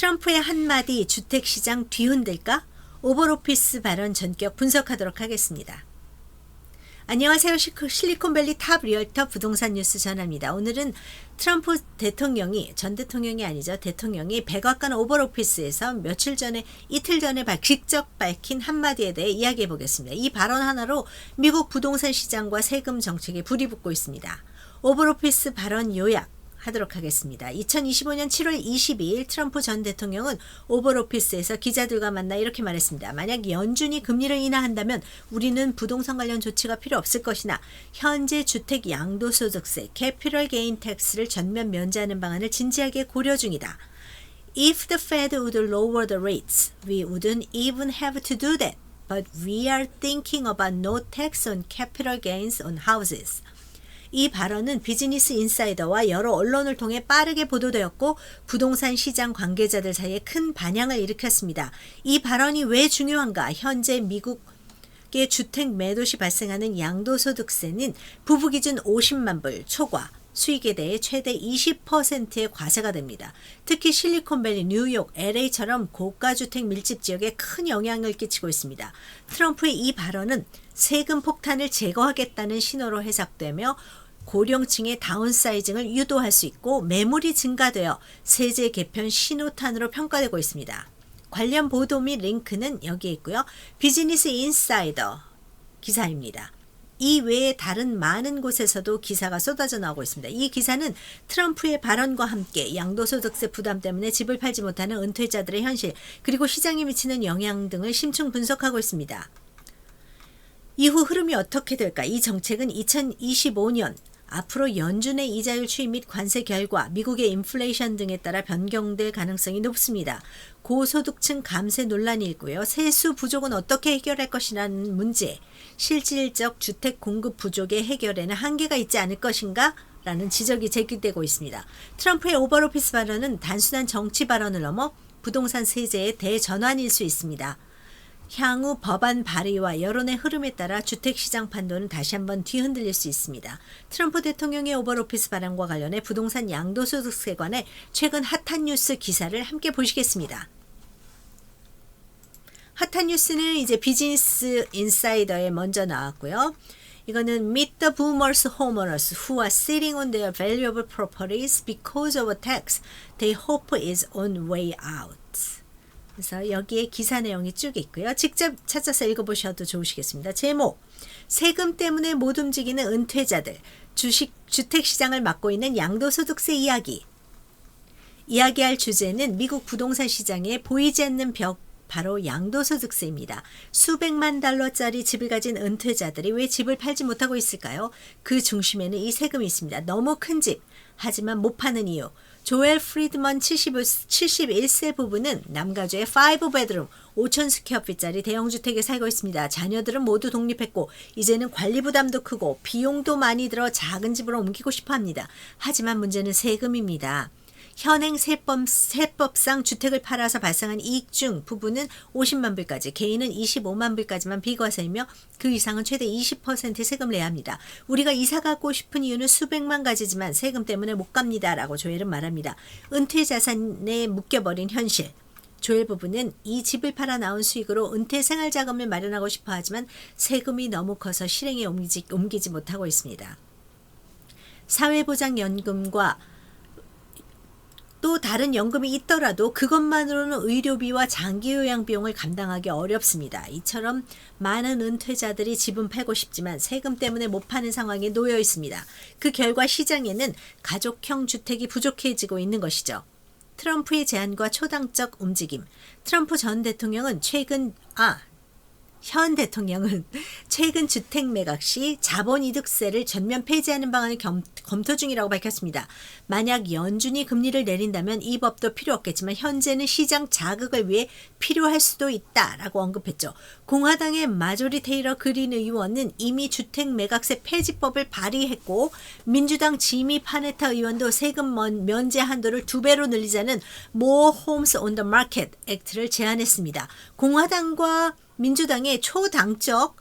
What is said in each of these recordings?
트럼프의 한마디 주택시장 뒤흔들까? 오버오피스 발언 전격 분석하도록 하겠습니다. 안녕하세요. 실리콘밸리 탑 리얼터 부동산 뉴스 전합니다. 오늘은 트럼프 대통령이, 전 대통령이 아니죠. 대통령이 백악관 오버오피스에서 이틀 전에 직접 밝힌 한마디에 대해 이야기해 보겠습니다. 이 발언 하나로 미국 부동산 시장과 세금 정책에 불이 붙고 있습니다. 오버오피스 발언 요약 하도록 하겠습니다. 2025년 7월 22일 트럼프 전 대통령은 오벌오피스에서 기자들과 만나 이렇게 말했습니다. 만약 연준이 금리를 인하한다면 우리는 부동산 관련 조치가 필요 없을 것이나 현재 주택 양도소득세 캐피털 게인 텍스를 전면 면제하는 방안을 진지하게 고려 중이다. If the Fed would lower the rates, we wouldn't even have to do that. But we are thinking about no tax on capital gains on houses. 이 발언은 비즈니스 인사이더와 여러 언론을 통해 빠르게 보도되었고 부동산 시장 관계자들 사이에 큰 반향을 일으켰습니다. 이 발언이 왜 중요한가? 현재 미국의 주택 매도 시 발생하는 양도소득세는 부부 기준 50만 불 초과 수익에 대해 최대 20%의 과세가 됩니다. 특히 실리콘밸리, 뉴욕, LA처럼 고가주택 밀집 지역에 큰 영향을 끼치고 있습니다. 트럼프의 이 발언은 세금 폭탄을 제거하겠다는 신호로 해석되며 고령층의 다운사이징을 유도할 수 있고 매물이 증가되어 세제 개편 신호탄으로 평가되고 있습니다. 관련 보도 및 링크는 여기에 있고요. 비즈니스 인사이더 기사입니다. 이 외에 다른 많은 곳에서도 기사가 쏟아져 나오고 있습니다. 이 기사는 트럼프의 발언과 함께 양도소득세 부담 때문에 집을 팔지 못하는 은퇴자들의 현실, 그리고 시장에 미치는 영향 등을 심층 분석하고 있습니다. 이후 흐름이 어떻게 될까? 이 정책은 2025년 앞으로 연준의 이자율 추이 및 관세 결과, 미국의 인플레이션 등에 따라 변경될 가능성이 높습니다. 고소득층 감세 논란이 있고요. 세수 부족은 어떻게 해결할 것이라는 문제, 실질적 주택 공급 부족의 해결에는 한계가 있지 않을 것인가? 라는 지적이 제기되고 있습니다. 트럼프의 오버오피스 발언은 단순한 정치 발언을 넘어 부동산 세제의 대전환일 수 있습니다. 향후 법안 발의와 여론의 흐름에 따라 주택시장 판도는 다시 한번 뒤흔들릴 수 있습니다. 트럼프 대통령의 오버오피스 발언과 관련해 부동산 양도소득세 관해 최근 핫한 뉴스 기사를 함께 보시겠습니다. 핫한 뉴스는 이제 비즈니스 인사이더에 먼저 나왔고요. 이거는 Meet the boomers homeowners who are sitting on their valuable properties because of a tax they hope is on way out. 그래서 여기에 기사 내용이 쭉 있고요. 직접 찾아서 읽어보셔도 좋으시겠습니다. 제목, 세금 때문에 못 움직이는 은퇴자들, 주택시장을 맡고 있는 양도소득세 이야기. 이야기할 주제는 미국 부동산 시장에 보이지 않는 벽, 바로 양도소득세입니다. 수백만 달러짜리 집을 가진 은퇴자들이 왜 집을 팔지 못하고 있을까요? 그 중심에는 이 세금이 있습니다. 너무 큰 집, 하지만 못 파는 이유. 조엘 프리드먼 71세 부부는 남가주의 5베드룸 5,000 스퀘어핏짜리 대형주택에 살고 있습니다. 자녀들은 모두 독립했고 이제는 관리 부담도 크고 비용도 많이 들어 작은 집으로 옮기고 싶어 합니다. 하지만 문제는 세금입니다. 현행 세법상 주택을 팔아서 발생한 이익 중 부부는 50만 불까지, 개인은 25만 불까지만 비과세이며 그 이상은 최대 20% 세금을 내야 합니다. 우리가 이사 가고 싶은 이유는 수백만 가지지만 세금 때문에 못 갑니다. 라고 조엘은 말합니다. 은퇴 자산에 묶여버린 현실. 조엘 부부는 이 집을 팔아 나온 수익으로 은퇴 생활 자금을 마련하고 싶어 하지만 세금이 너무 커서 실행에 옮기지 못하고 있습니다. 사회보장연금과 또 다른 연금이 있더라도 그것만으로는 의료비와 장기요양 비용을 감당하기 어렵습니다. 이처럼 많은 은퇴자들이 집은 팔고 싶지만 세금 때문에 못 파는 상황에 놓여 있습니다. 그 결과 시장에는 가족형 주택이 부족해지고 있는 것이죠. 트럼프의 제안과 초당적 움직임. 트럼프 전 대통령은 현 대통령은 최근 주택 매각 시 자본이득세를 전면 폐지하는 방안을 검토 중이라고 밝혔습니다. 만약 연준이 금리를 내린다면 이 법도 필요 없겠지만 현재는 시장 자극을 위해 필요할 수도 있다라고 언급했죠. 공화당의 마조리 테일러 그린 의원은 이미 주택 매각세 폐지법을 발의했고 민주당 지미 파네타 의원도 세금 면제 한도를 2배로 늘리자는 More Homes on the Market 액트를 제안했습니다. 공화당과 민주당의 초당적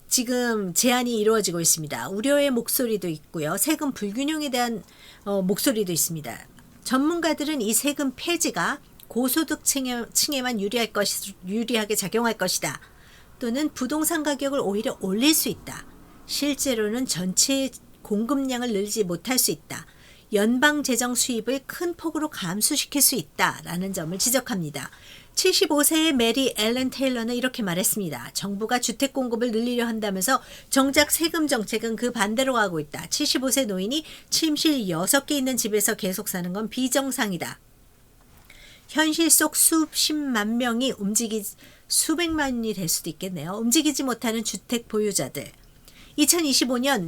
지금 제안이 이루어지고 있습니다. 우려의 목소리도 있고요. 세금 불균형에 대한 목소리도 있습니다. 전문가들은 이 세금 폐지가 고소득 층에만 유리하게 작용할 것이다. 또는 부동산 가격을 오히려 올릴 수 있다. 실제로는 전체 공급량을 늘리지 못할 수 있다. 연방 재정 수입을 큰 폭으로 감소시킬 수 있다라는 점을 지적합니다. 75세의 메리 앨런 테일러는 이렇게 말했습니다. 정부가 주택 공급을 늘리려 한다면서 정작 세금 정책은 그 반대로 가고 있다. 75세 노인이 침실 6개 있는 집에서 계속 사는 건 비정상이다. 현실 속 수십만 명이 수백만이 될 수도 있겠네요. 움직이지 못하는 주택 보유자들. 2025년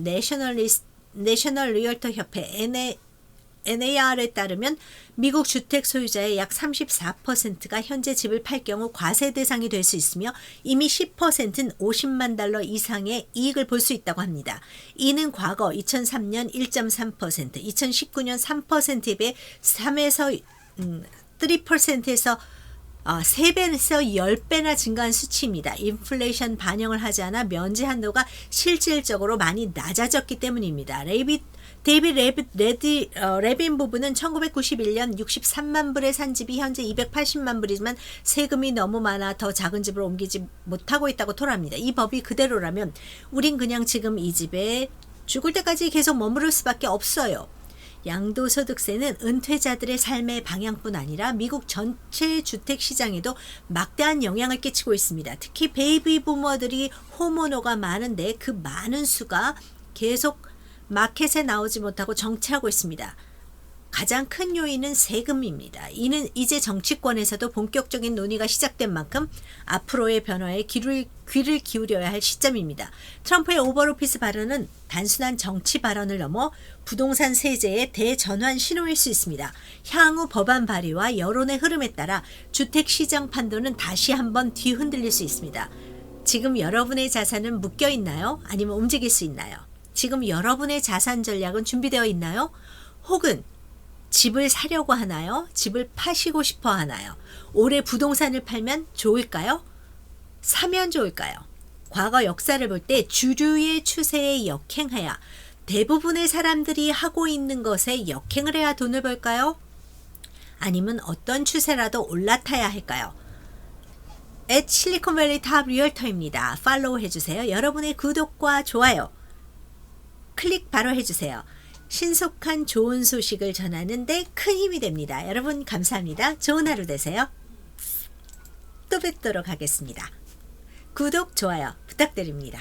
내셔널 리얼터 협회 NAR에 따르면 미국 주택 소유자의 약 34%가 현재 집을 팔 경우 과세 대상이 될 수 있으며 이미 10%는 $50만 이상의 이익을 볼 수 있다고 합니다. 이는 과거 2003년 1.3%, 2019년 3%에 비해 3%에서 3배에서 10배나 증가한 수치입니다. 인플레이션 반영을 하지 않아 면제 한도가 실질적으로 많이 낮아졌기 때문입니다. 데이빗 레빈 부부는 1991년 63만 불에 산 집이 현재 280만 불이지만 세금이 너무 많아 더 작은 집으로 옮기지 못하고 있다고 토로합니다. 이 법이 그대로라면 우린 그냥 지금 이 집에 죽을 때까지 계속 머무를 수밖에 없어요. 양도소득세는 은퇴자들의 삶의 방향뿐 아니라 미국 전체 주택시장에도 막대한 영향을 끼치고 있습니다. 특히 베이비 부머들이 홈오너가 많은데 그 많은 수가 계속 마켓에 나오지 못하고 정체하고 있습니다. 가장 큰 요인은 세금입니다. 이는 이제 정치권에서도 본격적인 논의가 시작된 만큼 앞으로의 변화에 귀를 기울여야 할 시점입니다. 트럼프의 오버오피스 발언은 단순한 정치 발언을 넘어 부동산 세제의 대전환 신호일 수 있습니다. 향후 법안 발의와 여론의 흐름에 따라 주택시장 판도는 다시 한번 뒤흔들릴 수 있습니다. 지금 여러분의 자산은 묶여 있나요? 아니면 움직일 수 있나요? 지금 여러분의 자산 전략은 준비되어 있나요? 혹은 집을 사려고 하나요? 집을 파시고 싶어 하나요? 올해 부동산을 팔면 좋을까요? 사면 좋을까요? 과거 역사를 볼 때 주류의 추세에 역행해야 대부분의 사람들이 하고 있는 것에 역행을 해야 돈을 벌까요? 아니면 어떤 추세라도 올라타야 할까요? 실리콘밸리 탑 리얼터입니다. 팔로우 해주세요. 여러분의 구독과 좋아요 클릭 바로 해주세요. 신속한 좋은 소식을 전하는데 큰 힘이 됩니다. 여러분 감사합니다. 좋은 하루 되세요. 또 뵙도록 하겠습니다. 구독, 좋아요 부탁드립니다.